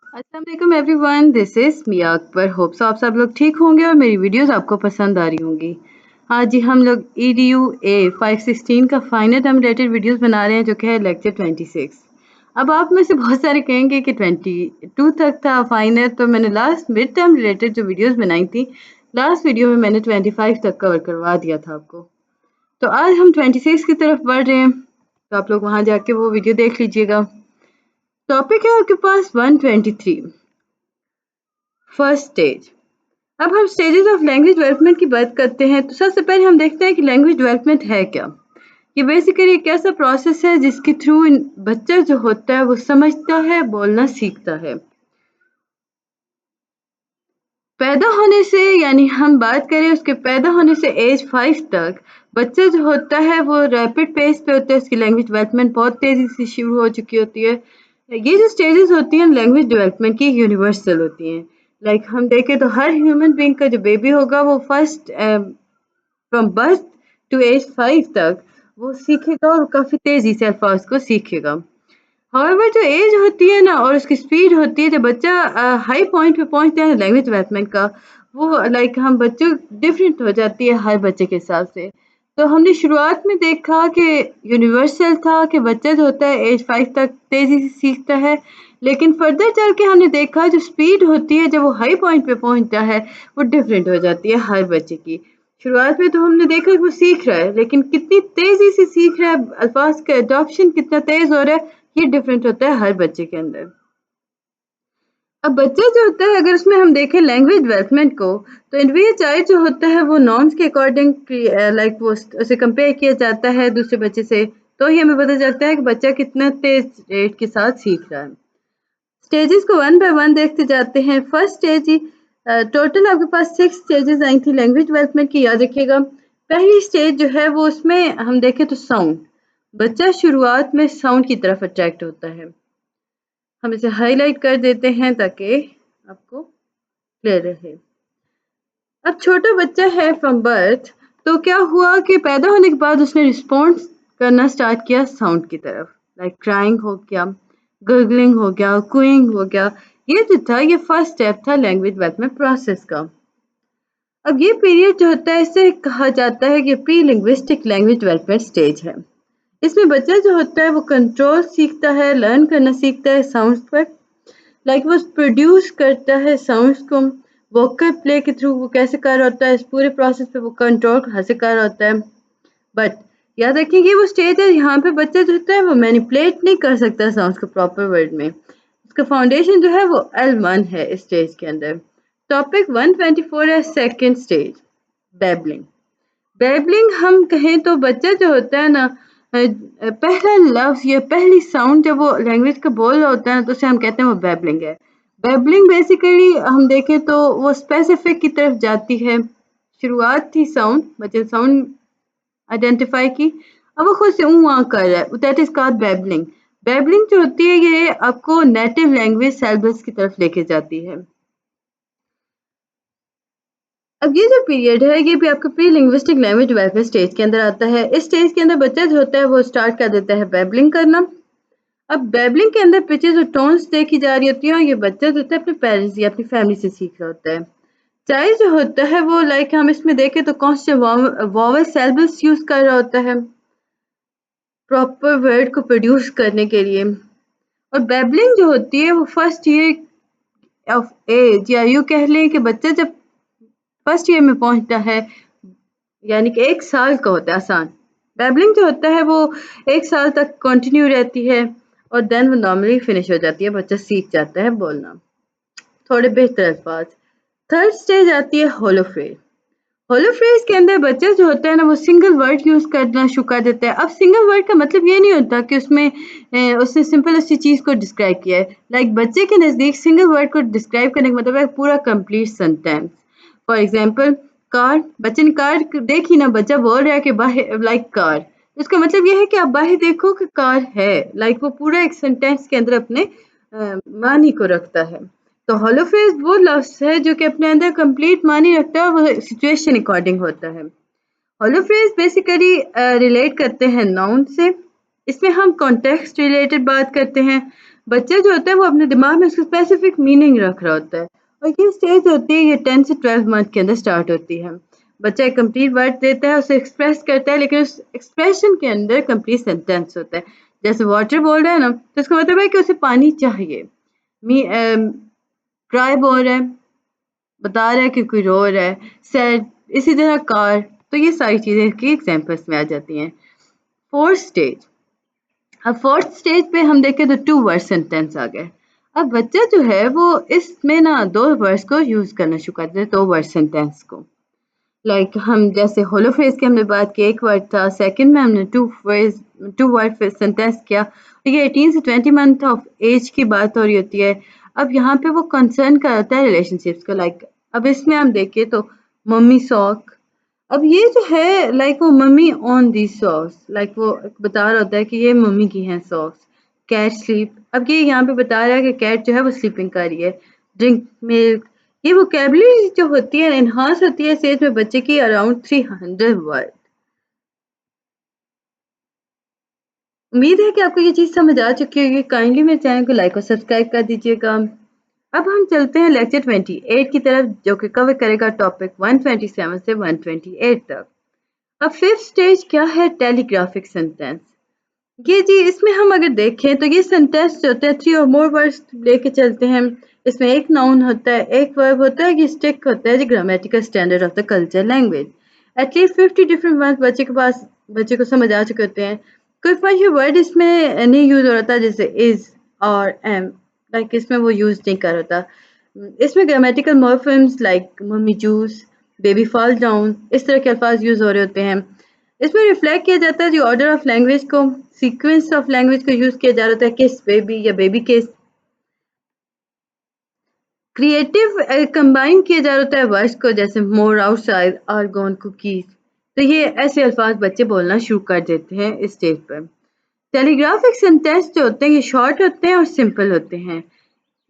अस्सलाम वालेकुम everyone, this is Mia Akbar. Hope so आप सब लोग ठीक होंगे और मेरी वीडियोस आपको पसंद आ रही होंगी। आज जी हम लोग EDU-A 516 का फाइनल टर्म रिलेटेड वीडियोस बना रहे हैं, जो कि है लेक्चर 26। अब आप में से बहुत सारे कहेंगे कि 22 तक था फाइनल, तो मैंने लास्ट मिड टर्म रिलेटेड जो वीडियोस बनाई थी, लास्ट वीडियो में मैंने 25 तक कवर करवा दिया था आपको। तो आज हम 26 की तरफ बढ़ रहे हैं, तो आप लोग वहां जाके वो वीडियो देख लीजिएगा। टॉपिक है आपके पास 123, फर्स्ट स्टेज। अब हम स्टेजेस ऑफ लैंग्वेज डेवलपमेंट की बात करते हैं, तो सबसे पहले हम देखते हैं कि लैंग्वेज डेवलपमेंट है क्या। ये बेसिकली एक ऐसा प्रोसेस है जिसके थ्रू बच्चा जो होता है वो समझता है, बोलना सीखता है। पैदा होने से, यानी हम बात करें उसके पैदा होने से एज 5 तक, बच्चा जो होता है वो रैपिड पेस पे होता है, उसकी लैंग्वेज डेवलपमेंट बहुत तेज़ी से शुरू हो चुकी होती है। ये जो स्टेजेस होती हैं लैंग्वेज डेवलपमेंट की, यूनिवर्सल होती हैं। लाइक हम देखें तो हर ह्यूमन बीइंग का जो बेबी होगा वो first from birth to age 5 तक वो सीखेगा और काफ़ी तेज़ी से अल्फाज को सीखेगा। हाउएवर जो एज होती है ना और उसकी स्पीड होती है, जब बच्चा हाई पॉइंट पे पहुंचता है लैंग्वेज डेवलपमेंट का, वो लाइक हम बच्चों डिफरेंट हो जाती है हर बच्चे के हिसाब से। तो हमने शुरुआत में देखा कि यूनिवर्सल था कि बच्चा जो होता है एज 5 तक तेज़ी से सीखता है, लेकिन फर्दर चल के हमने देखा जो स्पीड होती है जब वो हाई पॉइंट पे पहुंचता है वो डिफरेंट हो जाती है हर बच्चे की। शुरुआत में तो हमने देखा कि वो सीख रहा है, लेकिन कितनी तेज़ी से सीख रहा है, अल्फाज का अडॉप्शन कितना तेज़ हो रहा है, ये डिफरेंट होता है हर बच्चे के अंदर। अब बच्चा जो होता है, अगर उसमें हम देखें लैंग्वेज डेवलपमेंट को, तो इंडिविजुअल चाइल्ड जो होता है वो नॉर्म्स के अकॉर्डिंग लाइक वो उसे कंपेयर किया जाता है दूसरे बच्चे से, तो ही हमें पता चलता है कि बच्चा कितना तेज रेट के साथ सीख रहा है। स्टेजेस को वन बाय वन देखते जाते हैं। फर्स्ट स्टेज ही टोटल आपके पास 6 स्टेजेस आई थी लैंग्वेज डेवलपमेंट की, याद रखिएगा। पहली स्टेज जो है वो, उसमें हम देखें तो साउंड, बच्चा शुरुआत में साउंड की तरफ अट्रैक्ट होता है। हम इसे हाईलाइट कर देते हैं ताकि आपको क्लियर रहे। अब छोटा बच्चा है फ्रॉम बर्थ, तो क्या हुआ कि पैदा होने के बाद उसने रिस्पॉन्स करना स्टार्ट किया साउंड की तरफ, लाइक क्राइंग हो गया, गर्गलिंग हो गया, कूइंग हो गया। ये जो था ये फर्स्ट स्टेप था लैंग्वेज डेवलपमेंट प्रोसेस का। अब ये पीरियड जो होता है इसे कहा जाता है कि pre linguistic language development stage है। इसमें बच्चा जो होता है वो कंट्रोल सीखता है, लर्न करना सीखता है साउंड्स पर, लाइक वो प्रोड्यूस करता है साउंड्स को, वोकल प्ले के थ्रू वो कैसे कर रहा होता है, इस पूरे प्रोसेस पे वो कंट्रोल हासिल कर रहा होता है। बट याद रखिए ये वो स्टेज है यहाँ पे बच्चा जो होता है वो मैनिपुलेट नहीं कर सकता साउंड्स को प्रॉपर वर्ड में। इसका फाउंडेशन जो है वो L1 है इस स्टेज के अंदर। टॉपिक 124 है सेकेंड स्टेज, बैबलिंग। बैबलिंग हम कहें तो बच्चा जो होता है ना, पहला लफ्ज या पहली साउंड जब वो लैंग्वेज का बोल रहा होता है ना, तो उसे हम कहते हैं वो बैबलिंग है। बैबलिंग बेसिकली हम देखें तो वो स्पेसिफिक की तरफ जाती है। शुरुआत थी साउंड, बच्चे साउंड आइडेंटिफाई की, अब वो खुद से आ कर रहा है, that is called babbling. Babbling जो होती है ये आपको नेटिव लैंग्वेज सिलेबस की तरफ लेके जाती है। अब ये जो पीरियड है ये भी आपका pre linguistic language development stage के अंदर आता है। इस स्टेज के अंदर बच्चा जो होता है वो स्टार्ट कर देता है बैबलिंग करना। अब बैबलिंग के अंदर पिचेस और टोन्स देखी जा रही होती हैं, और ये बच्चा जो होता है अपने पेरेंट्स या अपनी फैमिली से सीख रहा होता है। चाइल्ड जो होता है वो, लाइक हम इसमें देखें तो कॉन्स्टेंट वॉवल सिलेबस यूज कर रहा होता है प्रॉपर वर्ड को प्रोड्यूस करने के लिए। और बैबलिंग जो होती है वो फर्स्ट ईयर ऑफ एज, या यूँ कह लें कि बच्चा जब फर्स्ट ईयर में पहुंचता है, यानी कि 1 साल का होता है आसान। बैबलिंग जो होता है वो 1 साल तक कंटिन्यू रहती है और देन वो नॉर्मली फिनिश हो जाती है, बच्चा सीख जाता है बोलना थोड़े बेहतर अल्फाज। थर्ड स्टेज आती है होलो फ्रेज। होलो फ्रेज के अंदर बच्चा जो होता है ना वो सिंगल वर्ड यूज करना शुरू कर देता है। अब सिंगल वर्ड का मतलब ये नहीं होता कि उसमें उसने सिंपल उसी चीज को डिस्क्राइब किया है। लाइक बच्चे के नजदीक सिंगल वर्ड को डिस्क्राइब करने का मतलब है पूरा complete sentence. For example car, बच्चे ने कार देखी ना, बच्चा बोल रहा है कि बाहर, लाइक कार, तो इसका मतलब ये है कि आप बाहर देखो कि कार है, लाइक वो पूरा एक सेंटेंस के अंदर अपने मानी को रखता है। तो होलो फ्रेज वो लफ्ज है जो कि अपने अंदर कंप्लीट मानी रखता है, वो सिचुएशन अकॉर्डिंग होता है। होलो फ्रेज बेसिकली रिलेट करते हैं नाउन से। इसमें हम कॉन्टेक्स्ट रिलेटेड बात करते हैं। بچہ جو ہوتا ہے وہ اپنے دماغ میں اس کا اسپیسیفک میننگ رکھ رہا ہوتا ہے، اور یہ اسٹیج ہوتی ہے، یہ 10 سے 12 منتھ کے اندر اسٹارٹ ہوتی ہے. بچہ ایک کمپلیٹ ورڈ دیتا ہے، اسے ایکسپریس کرتا ہے، لیکن اس ایکسپریشن کے اندر کمپلیٹ سینٹینس ہوتا ہے. جیسے واٹر بول رہا ہے نا، تو اس کا مطلب ہے کہ اسے پانی چاہیے. ٹرائی بول رہا ہے، بتا رہا ہے کہ کوئی رو رہا ہے. سیڈ، اسی طرح کار. تو یہ ساری چیزیں اس کی ایگزامپلس میں آ جاتی ہیں. Fourth stage. اب فورتھ اسٹیج پہ ہم دیکھیں تو 2 ورڈ سینٹینس آ گئے. اب بچہ جو ہے وہ اس میں نا 2 ورڈس کو یوز کرنا شروع کر دیتے ہیں، 2 ورڈ سینٹینس کو. لائک ہم جیسے ہولو فیس کی ہم نے بات کی، ایک ورڈ تھا، سیکنڈ میں ہم نے 2 ورڈ سینٹینس کیا. یہ 18 سے 20 منتھ آف ایج کی بات ہو رہی ہوتی ہے. اب یہاں پہ وہ کنسرن کا ہوتا ہے ریلیشن شپس کا. لائک اب اس میں ہم دیکھیں تو ممی ساک. اب یہ جو ہے لائک وہ ممی آن دی ساکس، لائک وہ بتا رہا ہوتا ہے کہ یہ ممی کی ہیں ساکس. Kate slip. اب یہ یہاں پہ بتا رہا ہے کہ کیٹ جو ہے وہ سلیپنگ کر رہی ہے. Drink milk. یہ ووکیبلری جو ہوتی ہے انہانس ہوتی ہے اس ایج میں بچے کی اراؤنڈ 300 ورڈ. امید ہے کہ آپ کو یہ چیز سمجھ آ چکی ہوگی. کائنڈلی میرے چینل کو لائک اور سبسکرائب کر دیجیے گا. اب ہم چلتے ہیں لیکچر 28 کی طرف، جو کہ کور کرے گا ٹاپک 127 سے 128 تک. اب ففتھ اسٹیج کیا ہے؟ ٹیلی گرافک سینٹینس. یہ جی اس میں ہم اگر دیکھیں تو یہ سینٹینس جو ہوتے ہیں 3 اور مور ورڈس لے کے چلتے ہیں. اس میں ایک ناؤن ہوتا ہے، ایک ورب ہوتا ہے، یہ اسٹک ہوتا ہے جو grammatical standard of the culture language. At least 50 different word بچے کو سمجھ آ چکے ہوتے ہیں. کوئی فنشی ورڈ اس میں نہیں یوز ہو رہا تھا جیسے از اور ایم، لائک اس میں وہ یوز نہیں کر رہا تھا. اس میں grammatical morphemes like mummy juice, baby fall down, اس طرح کے الفاظ یوز ہو رہے ہوتے ہیں. اس میں ریفلیکٹ کیا جاتا ہے جو آرڈر آف لینگویج کو، سیکوینس آف لینگویج کو یوز کیا جا رہا ہے، کس بیبی یا بیبی کس. کریٹو کمبائن کیا جا رہا ہے ورڈس کو، جیسے مور آؤٹ سائڈ اور گون کوکیز. تو یہ ایسے الفاظ بچے بولنا شروع کر دیتے ہیں اس اسٹیج پر. ٹیلی گرافک سینٹینس جو ہوتے ہیں یہ شارٹ ہوتے ہیں اور سمپل ہوتے ہیں.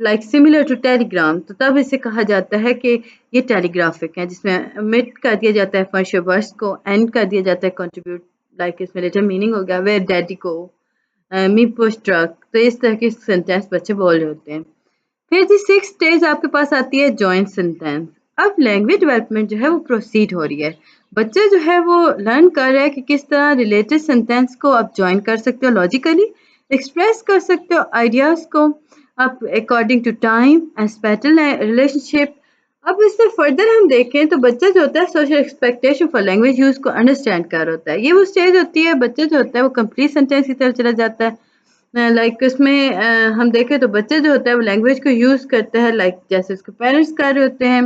Like similar to telegram, تو تب اسے کہا جاتا ہے کہ یہ ٹیلی گرافک ہے، جس میں مٹ کر دیا جاتا ہے فرشر ورڈس کو، اینڈ کر دیا جاتا ہے کنٹریبیوٹ. لائک اس میں لیٹر میننگ ہو گیا ویئر ڈیڈی کو، می پوش ٹرک. تو اس طرح کے سینٹینس بچے بول رہے ہوتے ہیں. پھر جی 6 اسٹیج آپ کے پاس آتی ہے جوائنٹ سینٹینس. اب لینگویج ڈیولپمنٹ جو ہے وہ پروسیڈ ہو رہی ہے. بچہ جو ہے وہ لرن کر رہا ہے کہ کس طرح ریلیٹڈ سینٹینس کو آپ جوائن کر سکتے ہو لاجیکلی، ایکسپریس کر سکتے ہو آئیڈیاز کو آپ according to time and spatial relationship. اب اس سے فردر ہم دیکھیں تو بچہ جو ہوتا ہے social expectation for language use کو انڈرسٹینڈ کر ہوتا ہے. یہ وہ اسٹیج ہوتی ہے بچہ جو ہوتا ہے وہ کمپلیٹ سینٹینس کی طرف چلا جاتا ہے. لائک اس میں ہم دیکھیں تو بچہ جو ہوتا ہے وہ لینگویج کو یوز کرتا ہے لائک جیسے اس کے پیرنٹس کر رہے ہوتے ہیں.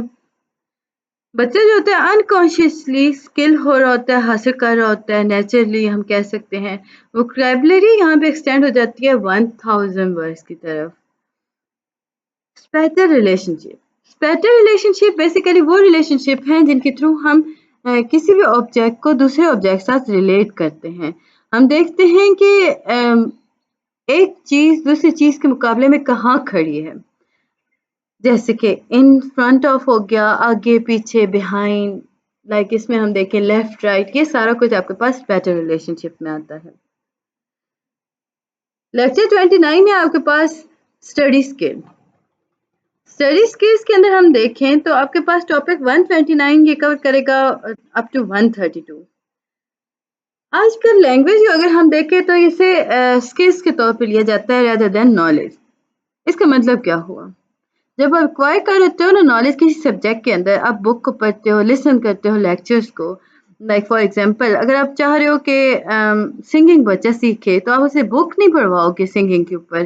بچہ جو ہوتا ہے انکانشیسلی اسکل ہو رہا ہوتا ہے، حاصل کر رہا ہوتا ہے، نیچرلی ہم کہہ سکتے ہیں. ووکیبلری یہاں پہ ایکسٹینڈ ہو جاتی ہے 1000 ورڈس کی طرف. اسپیٹل ریلیشن شپ. اسپیٹل ریلیشن شپ بیسیکلی وہ ریلیشن شپ ہیں جن کے تھرو ہم کسی بھی آبجیکٹ کو دوسرے آبجیکٹ کے ساتھ ریلیٹ کرتے ہیں. ہم دیکھتے ہیں کہ ایک چیز دوسری چیز کے مقابلے میں کہاں کھڑی ہے، جیسے کہ ان فرنٹ آف ہو گیا، آگے پیچھے بیہائنڈ. لائک اس میں ہم دیکھیں لیفٹ رائٹ، یہ سارا کچھ آپ کے پاس اسپیٹل ریلیشن شپ میں آتا ہے. لیکچر 29 ہے آپ کے پاس اسٹڈی اسکل. اسٹڈی اسکلس کے اندر ہم دیکھیں تو آپ کے پاس ٹاپک 129 یہ کور کرے گا اپ ٹو 132. آج کل لینگویج اگر ہم دیکھیں تو اسے اسکلس کے طور پہ لیا جاتا ہے rather than نالج. اس کا مطلب کیا ہوا؟ جب آپ ایکوائر کر لیتے ہو نا نالج کسی سبجیکٹ کے اندر، آپ بک کو پڑھتے ہو، لسن کرتے ہو لیکچرز کو. لائک فار ایگزامپل اگر آپ چاہ رہے ہو کہ سنگنگ بچہ سیکھے تو آپ اسے بک نہیں پڑھواؤ گے سنگنگ کے اوپر،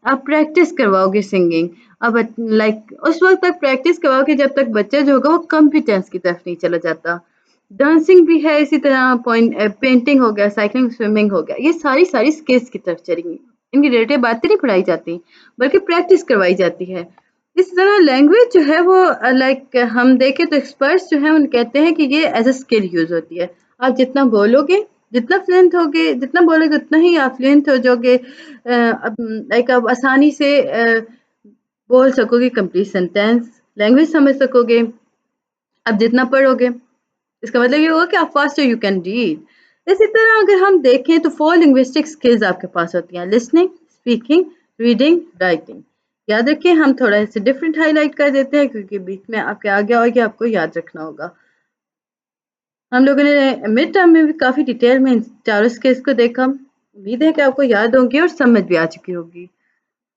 آپ پریکٹس کرواؤ گے سنگنگ. اب لائک اس وقت تک پریکٹس کرواؤ گے جب تک بچہ جو ہوگا وہ کمپیٹنس کی طرف نہیں چلا جاتا. ڈانسنگ بھی ہے اسی طرح، پینٹنگ ہو گیا، سائیکلنگ، سوئمنگ ہو گیا، یہ ساری اسکلس کی طرف چلی گئی. ان کی ریلیٹڈ باتیں نہیں پڑھائی جاتی بلکہ پریکٹس کروائی جاتی ہے. اس طرح لینگویج جو ہے وہ لائک ہم دیکھیں تو ایکسپرٹس جو ہیں ان کہتے ہیں کہ یہ ایز اے اسکل یوز ہوتی ہے. آپ جتنا بولو گے، جتنا فلوئنٹ ہوگے، جتنا بولو گے اتنا ہی آپ فلوئنٹ ہو جاؤ گے. لائک آپ آسانی سے بول سکو گے کمپلیٹ سینٹینس، لینگویج سمجھ سکو گے. اب جتنا پڑھو گے اس کا مطلب یہ ہوگا کہ آپ فاسٹر یو کین ریڈ. اسی طرح اگر ہم دیکھیں تو 4 لنگوسٹک اسکلز آپ کے پاس ہوتی ہیں: لسننگ، اسپیکنگ، रीडिंग, राइटिंग। याद रखें हम थोड़ा इसे डिफरेंट हाईलाइट कर देते हैं क्योंकि बीच में आपके आ गया होगा, आपको याद रखना होगा। हम लोगों ने मिड टर्म में भी काफ़ी डिटेल में इन चारों स्किल्स को देखा। उम्मीद है कि आपको याद होंगी और समझ भी आ चुकी होगी।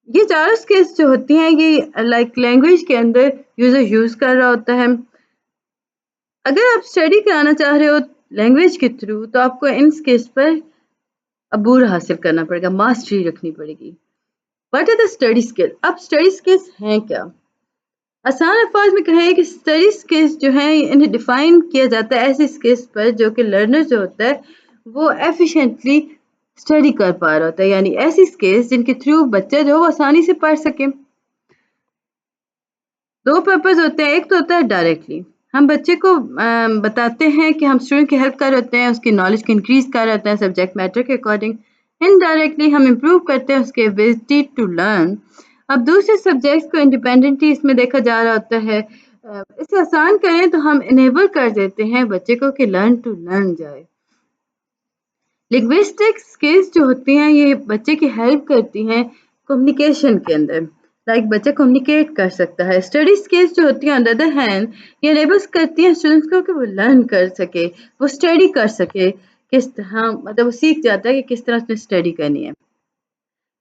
ये चारों स्किल्स जो होती हैं ये लाइक लैंग्वेज के अंदर यूज़र यूज़ कर रहा होता है। अगर आप स्टडी कराना चाह रहे हो लैंग्वेज के थ्रू तो आपको इन स्किल्स पर अबूर हासिल करना पड़ेगा, मास्टरी रखनी पड़ेगी। What are the study skill? अब स्टडी स्किल्स हैं क्या? आसान अल्फाज में कहें कि स्टडी स्किल्स जो हैं इन्हें डिफाइन किया जाता है ऐसे स्किल्स पर जो कि लर्नर जो होता है वो एफिशिएंटली स्टडी कर पा रहा होता है, यानी ऐसी स्किल्स जिनके थ्रू बच्चा जो है वो आसानी से पढ़ सके। दो पर्पस होते हैं, एक तो होता है डायरेक्टली हम बच्चे को बताते हैं कि हम स्टूडेंट की हेल्प कर रहे होते हैं, उसकी नॉलेज को इंक्रीज कर रहे होते हैं सब्जेक्ट मैटर के अकॉर्डिंग। इनडायरेक्टली हम इम्प्रूव करते हैं उसके एबिलिटी टू लर्न। अब दूसरे सब्जेक्ट्स को इंडिपेंडेंटली इसमें देखा जा रहा होता है। इसे आसान करें तो हम इनेबल कर देते हैं बच्चे को कि लर्न टू लर्न जाए। लिंग्विस्टिक स्किल्स जो होती हैं ये बच्चे की हेल्प करती हैं कम्युनिकेशन के अंदर, लाइक बच्चा कम्युनिकेट कर सकता है। स्टडी स्किल्स जो होती हैं ऑन द अदर हैंड ये एनेबल्स करती हैं स्टूडेंट्स को कि वो लर्न कर सके, वो स्टडी कर सके, किस तरह मतलब वो सीख जाता है कि किस तरह उसने स्टडी करनी है।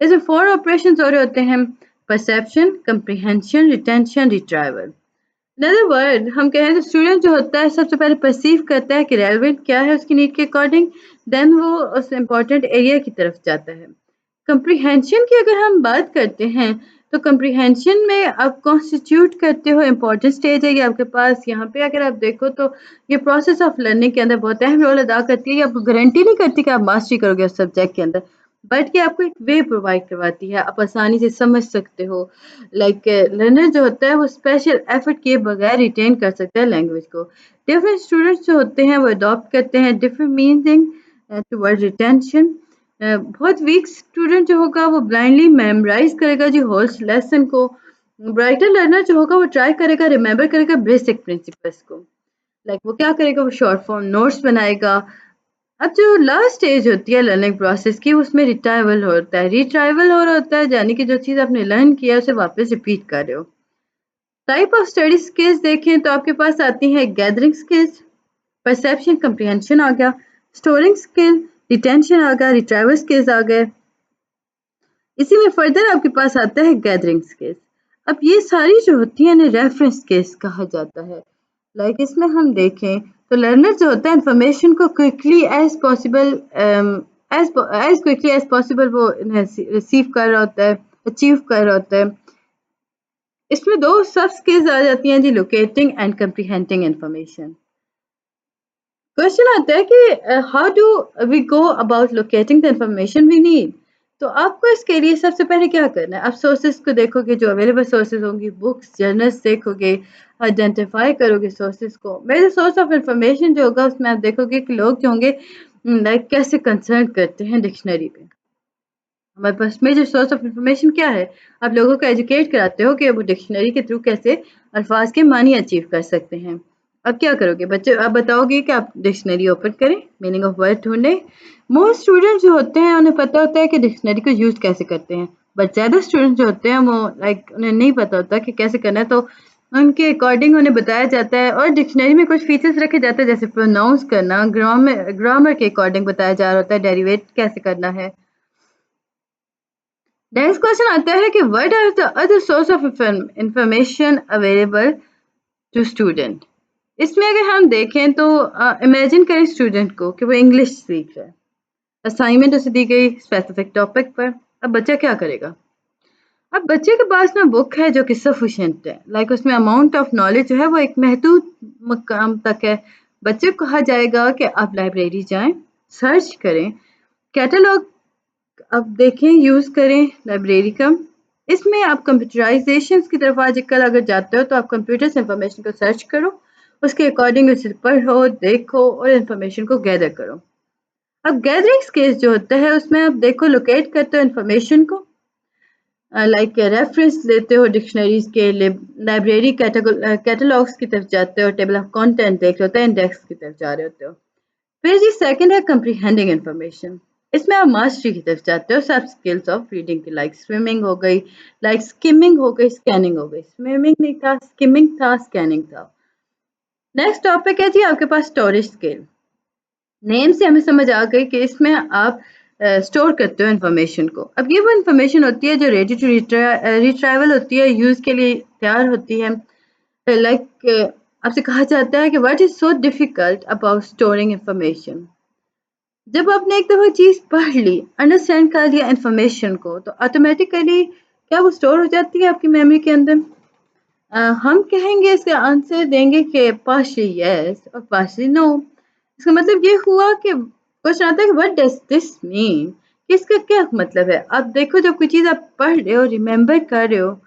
इसमें 4 ऑपरेशंस हो रहे होते हैं, perception, comprehension, retention, retrieval. In other word हम कहें तो स्टूडेंट जो होता है सबसे पहले परसीव करता है कि रेलेवेंट क्या है उसकी नीड के अकॉर्डिंग, देन वो उस इम्पॉर्टेंट एरिया की तरफ जाता है। कंप्रीहेंशन की अगर हम बात करते हैं तो कंप्रीहेंशन में आप कॉन्स्टिट्यूट करते हो इम्पॉर्टेंट स्टेज है ये आपके पास। यहाँ पे अगर आप देखो तो ये प्रोसेस ऑफ लर्निंग के अंदर बहुत अहम रोल अदा करती है। ये आपको गारंटी नहीं करती कि आप मास्टरी करोगे उस सब्जेक्ट के अंदर, बट ये आपको एक वे प्रोवाइड करवाती है, आप आसानी से समझ सकते हो। लाइक लर्नर जो होता है वो स्पेशल एफर्ट किए बगैर रिटेन कर सकता है लैंग्वेज को। डिफरेंट स्टूडेंट्स जो होते हैं वो अडॉप्ट करते हैं डिफरेंट मीनिंग टुवर्ड रिटेंशन। बहुत वीक स्टूडेंट जो होगा वो ब्लाइंडली मेमोराइज करेगा जी होल लेसन को। ब्राइटर लर्नर जो होगा वो ट्राई करेगा, रिमेंबर करेगा बेसिक प्रिंसिपल्स को। लाइक वो क्या करेगा, वो शॉर्ट फॉर्म नोट्स बनाएगा। अब जो लास्ट स्टेज होती है लर्निंग प्रोसेस की उसमें रिट्राइवल होता है। रिट्राइवल हो रहा होता है यानी कि जो चीज़ आपने लर्न किया है उसे वापस रिपीट कर रहे हो। टाइप ऑफ स्टडी स्किल्स देखें तो आपके पास आती हैं गैदरिंग स्किल्स, परसेप्शन कंप्रीहेंशन आ गया, स्टोरिंग स्किल, रिटेंशन आ गया, रिट्राइवल स्किल्स आ गए। इसी में फर्दर आपके पास आता है गैदरिंग स्किल्स। अब ये सारी जो होती हैं ना रेफरेंस स्किल्स कहा जाता है। लाइक इसमें हम देखें तो लर्नर जो होता है इंफॉर्मेशन को quickly as possible as quickly as possible वो रिसीव कर रहा होता है, अचीव कर रहा होता है। इसमें दो सब स्किल्स आ जाती हैं जी, locating and comprehending information. Question आता है कि how do we go about locating the information we need. तो आपको इसके लिए सबसे पहले क्या करना है, आप सोर्सेज को देखोगे, जो अवेलेबल सोर्सेज होंगी, बुक्स जर्नल्स देखोगे, आइडेंटिफाई करोगे सोर्सेज को। मेरे सोर्स ऑफ इंफॉर्मेशन जो होगा उसमें आप देखोगे कि लोग जो होंगे लाइक कैसे कंसर्न करते हैं डिक्शनरी पे। हमारे पास मेजर सोर्स ऑफ इंफॉर्मेशन क्या है, आप लोगों को एजुकेट कराते हो कि वो डिक्शनरी के थ्रू कैसे अल्फाज के मानी अचीव कर सकते हैं। अब क्या करोगे बच्चे, आप बताओगे कि आप डिक्शनरी ओपन करें, मीनिंग ऑफ वर्ड ढूंढें। मोस्ट स्टूडेंट जो होते हैं उन्हें पता होता है कि डिक्शनरी को यूज़ कैसे करते हैं, बट ज़्यादा स्टूडेंट जो होते हैं वो लाइक उन्हें नहीं पता होता कि कैसे करना है, तो उनके अकॉर्डिंग उन्हें बताया जाता है। और डिक्शनरी में कुछ फीचर्स रखे जाते हैं जैसे प्रोनाउंस करना, ग्रामर के अकॉर्डिंग बताया जा रहा होता है, डेरिवेट कैसे करना है। नेक्स्ट क्वेश्चन आता है कि what are the other source of information available to student. इसमें अगर हम देखें तो इमेजिन करें स्टूडेंट को कि वो इंग्लिश सीख रहा है, असाइनमेंट उसे दी गई स्पेसिफिक टॉपिक पर। अब बच्चा क्या करेगा, अब बच्चे के पास ना बुक है जो कि सफिशिएंट है, लाइक उसमें अमाउंट ऑफ नॉलेज जो है वो एक महदूद मकाम तक है। बच्चे को कहा जाएगा कि आप लाइब्रेरी जाएं, सर्च करें, कैटलॉग अब देखें, यूज़ करें लाइब्रेरी का। इसमें आप कंप्यूटराइजेशन की तरफ आजकल अगर जाते हो तो आप कंप्यूटर से इंफॉर्मेशन को सर्च करो, उसके अकॉर्डिंग उसे पढ़ो, देखो और इन्फॉर्मेशन को गैदर करो। अब गैदरिंग स्किल्स जो होता है उसमें आप देखो, लोकेट करते हो इन्फॉर्मेशन को, लाइक रेफरेंस लेते हो डिक्शनरीज के लिए, लाइब्रेरी कैटलॉग्स की तरफ जाते हो, टेबल ऑफ कंटेंट देख रहे होते हो, इंडेक्स की तरफ जा रहे होते हो। फिर जी सेकंड है कंप्रीहेंडिंग इन्फॉर्मेशन। इसमें आप मास्टरी की तरफ जाते हो सब स्किल्स ऑफ रीडिंग की, लाइक स्विमिंग हो गई, लाइक स्किमिंग हो गई, स्कैनिंग हो गई। स्विमिंग नहीं था, स्किमिंग था, स्कैनिंग था। नेक्स्ट टॉपिक है जी आपके पास स्टोरेज स्किल। नेम से हमें समझ आ गई कि इसमें आप स्टोर करते हो इन्फॉर्मेशन को। अब ये वो इन्फॉर्मेशन होती है जो रेडी टू रिट्राइवल होती है, यूज़ के लिए तैयार होती है। लाइक आपसे कहा जाता है कि what is so difficult about storing information. जब आपने एक दफ़ा चीज़ पढ़ ली, अंडरस्टैंड कर लिया इन्फॉर्मेशन को, तो ऑटोमेटिकली क्या वो स्टोर हो जाती है आपकी मेमोरी के अंदर? हम कहेंगे, इसका आंसर देंगे कि पार्शली यस और पार्शली नो। इसका मतलब ये हुआ कि क्वेश्चन आता है कि व्हाट डज दिस मीन, कि इसका क्या मतलब है। अब देखो, जब कोई चीज़ आप पढ़ रहे हो, रिमेंबर कर रहे हो,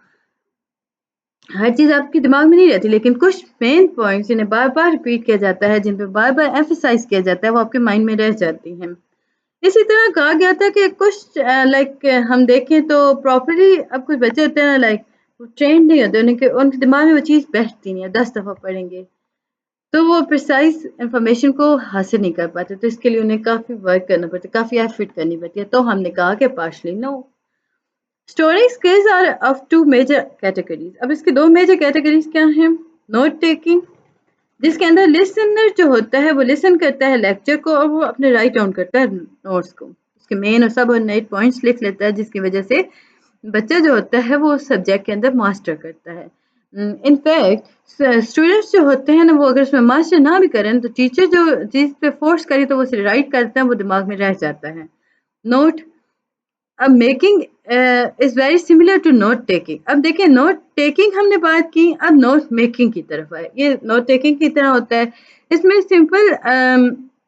हर चीज़ आपके दिमाग में नहीं रहती, लेकिन कुछ मेन पॉइंट्स जिन्हें बार बार रिपीट किया जाता है, जिन पे बार बार एम्फेसाइज किया जाता है, वो आपके माइंड में रह जाती हैं। इसी तरह कहा गया था कि कुछ लाइक हम देखें तो प्रॉपर्ली, अब कुछ बच्चे होते हैं ना, लाइक वो ट्रेंड नहीं होते, उनके दिमाग में वो चीज़ बैठती नहीं है, 10 दफ़ा पढ़ेंगे तो वो प्रिसाइज इंफॉर्मेशन को हासिल नहीं कर पाते। तो इसके लिए उन्हें काफ़ी वर्क करना पड़ता है, काफ़ी एफर्ट करनी पड़ती है। तो हमने कहा कि partially no. Storing skills are of two major categories. अब इसके दो मेजर कैटेगरीज क्या हैं? नोट टेकिंग, जिसके अंदर लिसनर जो होता है वो लिसन करता है लेक्चर को और वो अपने राइट डाउन करता है नोट्स को, उसके मेन और सब ऑर्डिनेट पॉइंट्स लिख लेता है, जिसकी वजह से बच्चा जो होता है वो सब्जेक्ट के अंदर मास्टर करता है। इनफैक्ट स्टूडेंट्स जो होते हैं ना, वो अगर उसमें मास्टर ना भी करें तो टीचर जो चीज़ पे फोर्स करे तो वो उसे राइट करते हैं, वो दिमाग में रह जाता है। नोट, अब making is very similar to note taking. अब देखिए, नोट टेकिंग हमने बात की, अब नोट मेकिंग की तरफ आए। ये नोट टेकिंग की तरह होता है। इसमें सिंपल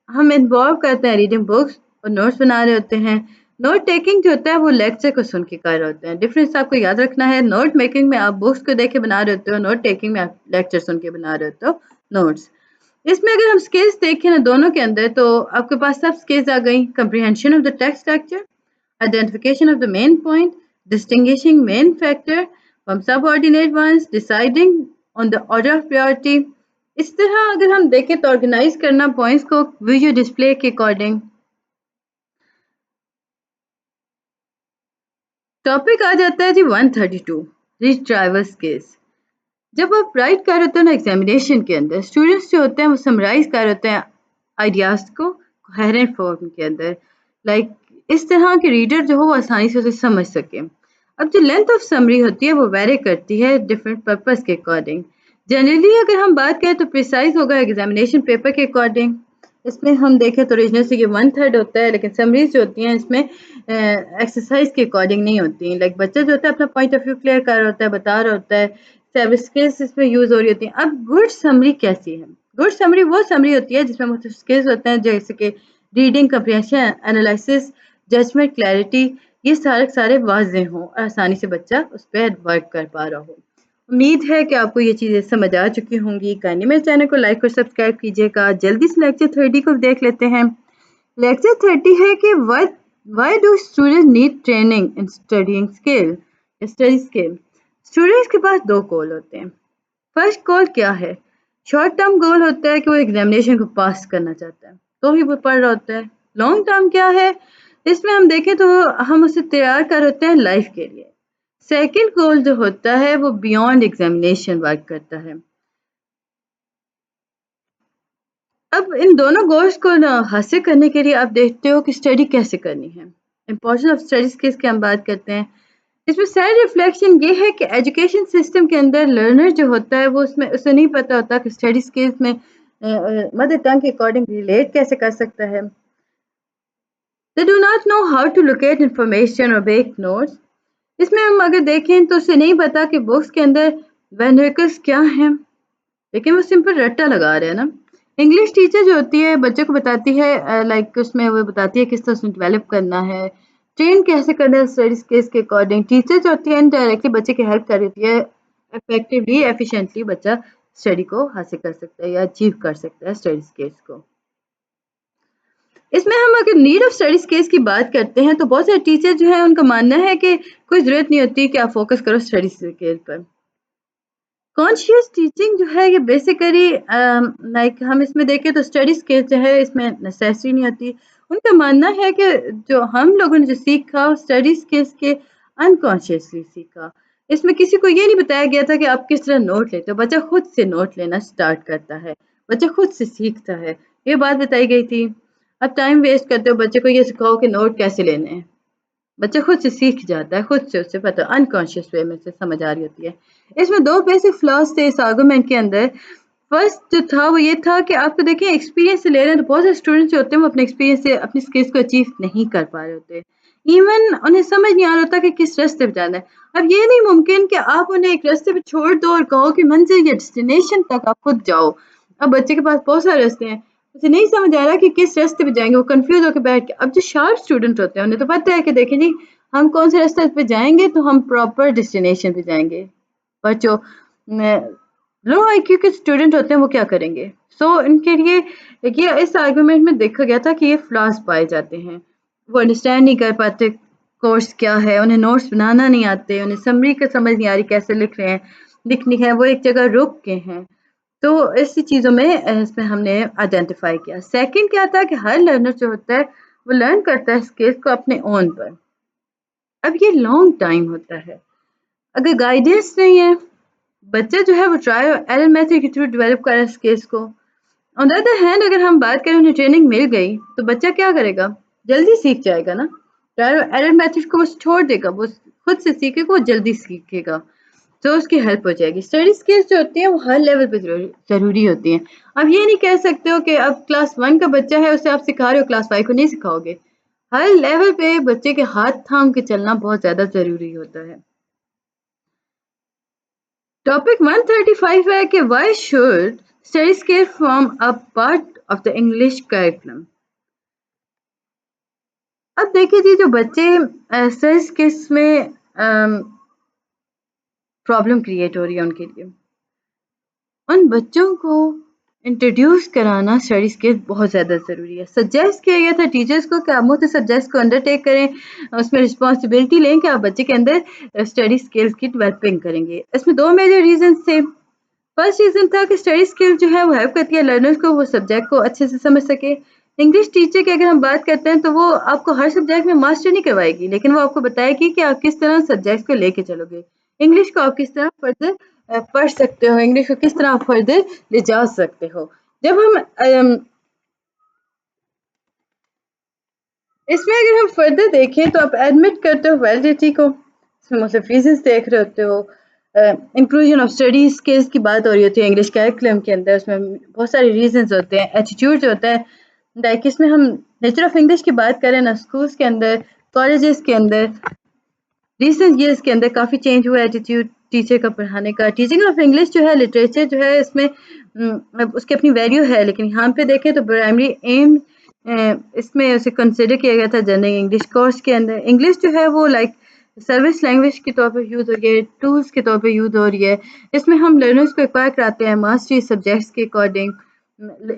हम इन्वॉल्व करते हैं रीडिंग बुक्स और नोट्स बना रहे होते हैं। नोट टेकिंग जो होता है वो लेक्चर को सुन के कर रहे होते हैं। डिफरेंस आपको याद रखना है, नोट मेकिंग में आप बुक्स को देख के बना रहे होते हो, नोट टेकिंग में आप लेक्चर सुन के बना रहे होते हो नोट्स। इसमें अगर हम स्किल्स देखें ना दोनों के अंदर, तो आपके पास सब स्किल्स आ गई। Comprehension of the text structure, identification of the main point, distinguishing main factor from subordinate ones, deciding on the order of priority। इस तरह अगर हम देखें तो ऑर्गेनाइज करना पॉइंट्स को विजुअल डिस्प्ले के अकॉर्डिंग। टॉपिक आ जाता है जी 132, रिट्राइवल स्किल्स। जब आप राइट कर रहे होते हो ना एग्जामिनेशन के अंदर, स्टूडेंट्स जो होते हैं वो समराइज कर रहे होते हैं आइडियाज़ को कोहेरेंट फॉर्म के अंदर, लाइक इस तरह के रीडर जो हो वो आसानी से उसे समझ सके। अब जो लेंथ ऑफ समरी होती है वो वेरी करती है डिफरेंट पर्पस के अकॉर्डिंग। जनरली अगर हम बात करें तो प्रिसाइज होगा एग्जामिनेशन पेपर के अकॉर्डिंग। इसमें हम देखें तो ओरिजिनल से ये 1/3 होता है, लेकिन समरीज जो होती हैं इसमें एक्सरसाइज के अकॉर्डिंग नहीं होती हैं। लाइक बच्चा जो होता है अपना पॉइंट ऑफ व्यू क्लियर कर रहा होता है, बता रहा होता है, सब स्किल्स इसमें यूज हो रही होती हैं। अब गुड समरी कैसी है? गुड समरी वो समरी होती है जिसमें मुख्तलिफ स्किल्स होते हैं, जैसे कि reading comprehension, analysis, judgement, clarity, ये सारे सारे वाज़ेह हों और आसानी से बच्चा उस पर वर्क कर पा रहा हो। उम्मीद है कि आपको ये चीज़ें समझ आ चुकी होंगी। काइंडली मेरे चैनल को लाइक और सब्सक्राइब कीजिएगा। जल्दी से लेक्चर 30 को देख लेते हैं। लेक्चर 30 है कि why do student need training in study skill. Students के पास दो गोल होते हैं। फर्स्ट गोल क्या है? शॉर्ट टर्म गोल होता है कि वो एग्जामिनेशन को पास करना चाहता है, तो ही वो पढ़ रहा होता है। लॉन्ग टर्म क्या है? इसमें हम देखें तो हम उसे तैयार कर होते हैं लाइफ के लिए। सेकंड गोल जो होता है वो बियॉन्ड एग्जामिनेशन वर्क करता है। अब इन दोनों गोल्स को ना हासिल करने के लिए आप देखते हो कि स्टडी कैसे करनी है। इंपॉर्टेंस ऑफ स्टडी स्किल्स की हम बात करते हैं। इसमें सेल्फ रिफ्लेक्शन ये है कि एजुकेशन सिस्टम के अंदर लर्नर जो होता है वो उसमें उसे नहीं पता होता कि स्टडी स्किल्स में मदर टंग के अकॉर्डिंग रिलेट कैसे कर सकता है। They do not know how to locate information और मेक नोट्स। इसमें हम अगर देखें तो उसे नहीं पता कि बुक्स के अंदर वेरिएबल्स क्या हैं, लेकिन वो सिंपल रट्टा लगा रहे हैं ना। इंग्लिश टीचर जो होती है बच्चे को बताती है, लाइक उसमें वो बताती है किस तरह से डेवलप करना है, ट्रेन कैसे करना है स्टडी स्किल्स के अकॉर्डिंग। टीचर जो होती है इनडायरेक्टली बच्चे की हेल्प कर रही है, इफेक्टिवली एफिशिएंटली बच्चा स्टडी को हासिल कर सकता है या अचीव कर सकता है स्टडी स्किल्स को। इसमें हम अगर नीड ऑफ स्टडी स्किल्स की बात करते हैं तो बहुत सारे टीचर जो है उनका मानना है कि कोई ज़रूरत नहीं होती कि आप फोकस करो स्टडी स्किल्स पर। कॉन्शियस टीचिंग जो है ये बेसिकली लाइक हम इसमें देखें तो स्टडी स्किल्स जो है इसमें नेसेसरी नहीं होती। उनका मानना है कि जो हम लोगों ने जो सीखा स्टडी स्किल्स के अनकॉन्शियसली सीखा। इसमें किसी को ये नहीं बताया गया था कि आप किस तरह नोट लेते हो, बच्चा खुद से नोट लेना स्टार्ट करता है, बच्चा खुद से सीखता है, ये बात बताई गई थी। अब टाइम वेस्ट करते हो, बच्चे को ये सिखाओ कि नोट कैसे लेने हैं, बच्चा खुद से सीख जाता है, खुद से उसे पता अनकॉन्शियस वे में से समझ आ रही होती है। इसमें दो बेसिक फ्लॉज थे इस आर्गूमेंट के अंदर। फर्स्ट जो था वो ये था कि आप तो देखिए एक्सपीरियंस से ले रहे हैं, तो बहुत से स्टूडेंट्स जो होते हैं वो अपने एक्सपीरियंस से अपनी स्किल्स को अचीव नहीं कर पा रहे होते, इवन उन्हें समझ नहीं आ रहा होता कि किस रास्ते पे जाना है। अब ये नहीं मुमकिन कि आप उन्हें एक रास्ते पे छोड़ दो और कहो कि मंजिल या डेस्टिनेशन तक आप खुद जाओ। अब बच्चे के पास बहुत सारे रास्ते हैं, उसे नहीं समझ आ रहा कि किस रास्ते पे जाएंगे, वो कंफ्यूज होकर बैठ के। अब जो शार्प स्टूडेंट होते हैं उन्हें तो पता है कि देखिए जी हम कौन से रास्ते पे जाएंगे तो हम प्रॉपर डेस्टिनेशन पे जाएंगे, पर जो लो आईक्यू के स्टूडेंट होते हैं वो क्या करेंगे? इनके लिए ये इस आर्गुमेंट में देखा गया था कि ये फ्लॉज पाए जाते हैं। वो अंडरस्टैंड नहीं कर पाते कोर्स क्या है, उन्हें नोट्स बनाना नहीं आते, उन्हें समरी का समझ नहीं आ रही कैसे लिख रहे हैं, लिखनी है वो एक जगह रुक के हैं। तो ऐसी चीज़ों में इसमें हमने आइडेंटिफाई किया। सेकंड क्या था कि हर लर्नर जो होता है वो लर्न करता है स्किल्स को अपने ओन पर। अब ये लॉन्ग टाइम होता है, अगर गाइडेंस नहीं है, बच्चा जो है वो ट्रायल और एरर मेथड के थ्रू डेवलप कर रहा है स्किल्स को। ऑन द अदर हैंड अगर हम बात करें उन्हें ट्रेनिंग मिल गई तो बच्चा क्या करेगा? जल्दी सीख जाएगा ना। ट्रायल और एरर मेथड को वो छोड़ देगा, वो खुद से सीखेगा, वो जल्दी सीखेगा, तो उसकी हेल्प हो जाएगी। स्टडी स्किल्स जो होती हैं वो हर लेवल पे ज़रूरी होती हैं। आप ये नहीं कह सकते हो कि अब क्लास 1 का बच्चा है उसे आप सिखा रहे हो, क्लास 5 को नहीं सिखाओगे। हर लेवल पे बच्चे के हाथ थाम के चलना बहुत ज़्यादा ज़रूरी होता है। टॉपिक 135 है कि why should study skill form a part of the English curriculum. अब देखिए जी जो बच्चे स्टडी स्किल्स में प्रॉब्लम क्रिएट हो रही है उनके लिए, उन बच्चों को इंट्रोड्यूस कराना स्टडी स्किल्स बहुत ज़्यादा ज़रूरी है। सजेस्ट किया गया था टीचर्स को कि आप मुझसे सब्जेक्ट्स को अंडरटेक करें, उसमें रिस्पॉन्सिबिलिटी लें कि आप बच्चे के अंदर स्टडी स्किल्स की डेवलपिंग करेंगे। इसमें दो मेजर रीजंस थे। फर्स्ट रीज़न था कि स्टडी स्किल जो है वो हेल्प करती है लर्नर्स को वो सब्जेक्ट को अच्छे से समझ सके। इंग्लिश टीचर की अगर हम बात करते हैं तो वो आपको हर सब्जेक्ट में मास्टर नहीं करवाएगी, लेकिन वो आपको बताएगी कि आप किस तरह सब्जेक्ट को लेके चलोगे। इंग्लिश को आप किस तरह फर्दर पढ़ सकते हो, इंग्लिश को किस तरह आप फर्दर ले जा सकते हो। जब हम इसमें अगर हम फर्दर देखें तो आप एडमिट करते हो वैलिडिटी को, इसमें मुख्तलिफ रीजंस देख रहे होते हो। इंक्लूजन ऑफ स्टडी स्किल्स की बात हो रही होती है इंग्लिश करिकुलम के अंदर, उसमें बहुत सारे रीजंस होते हैं। एटीट्यूड होता है, लाइक इसमें हम नेचर ऑफ इंग्लिश की बात करें ना, स्कूल्स के अंदर, कॉलेजेस के अंदर रिसेंट ईयर्स के अंदर काफ़ी चेंज हुआ है एटीट्यूड टीचर का पढ़ाने का। टीचिंग ऑफ इंग्लिश जो है लिटरेचर जो है इसमें उसकी अपनी वैल्यू है, लेकिन यहाँ पे देखें तो प्राइमरी एम इसमें उसे कंसिडर किया गया था जनरल इंग्लिश कोर्स के अंदर। इंग्लिश जो है वो लाइक सर्विस लैंग्वेज के तौर पर यूज़ हो रही है, टूल्स के तौर पर यूज़ हो रही है। इसमें हम लर्नर्स को एक्वायर कराते हैं मास्टरी सब्जेक्ट्स के अकॉर्डिंग।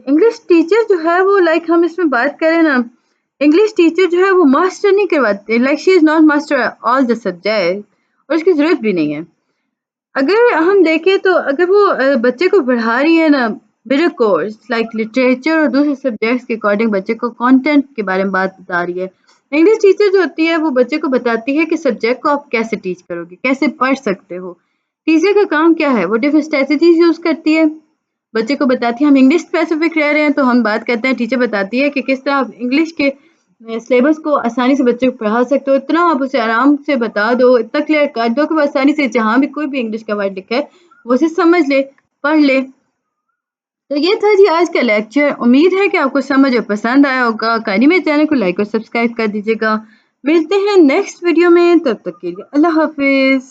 इंग्लिश टीचर जो है वो लाइक हम इसमें बात करें ना, इंग्लिश टीचर जो है वो मास्टर नहीं करवाते, like she is not master all the subject, और उसकी ज़रूरत भी नहीं है। अगर हम देखें तो अगर वो बच्चे को पढ़ा रही है ना बिटर कोर्स लाइक लिटरेचर और दूसरे सब्जेक्ट्स के अकॉर्डिंग बच्चे को कंटेंट के बारे में बात बता रही है। इंग्लिश टीचर जो होती है वो बच्चे को बताती है कि सब्जेक्ट को आप कैसे टीच करोगे, कैसे पढ़ सकते हो। टीचर का काम क्या है? वो डिफरेंट स्ट्रेटजीज यूज़ करती है, बच्चे को बताती है। हम इंग्लिश स्पेसिफिक रह रहे हैं तो हम बात करते हैं, टीचर बताती है कि किस तरह आप इंग्लिश के सिलेबस को आसानी से बच्चे को पढ़ा सकते हो। इतना आप उसे आराम से बता दो, इतना क्लियर कर दो कि वो आसानी से जहाँ भी कोई भी इंग्लिश का वर्ड लिखा है वो उसे समझ ले, पढ़ ले। तो ये था जी आज का लेक्चर। उम्मीद है कि आपको समझ और पसंद आया होगा। काइंडली मेरे चैनल को लाइक और सब्सक्राइब कर दीजिएगा। मिलते हैं नेक्स्ट वीडियो में, तब तक के लिए अल्लाह हाफिज़।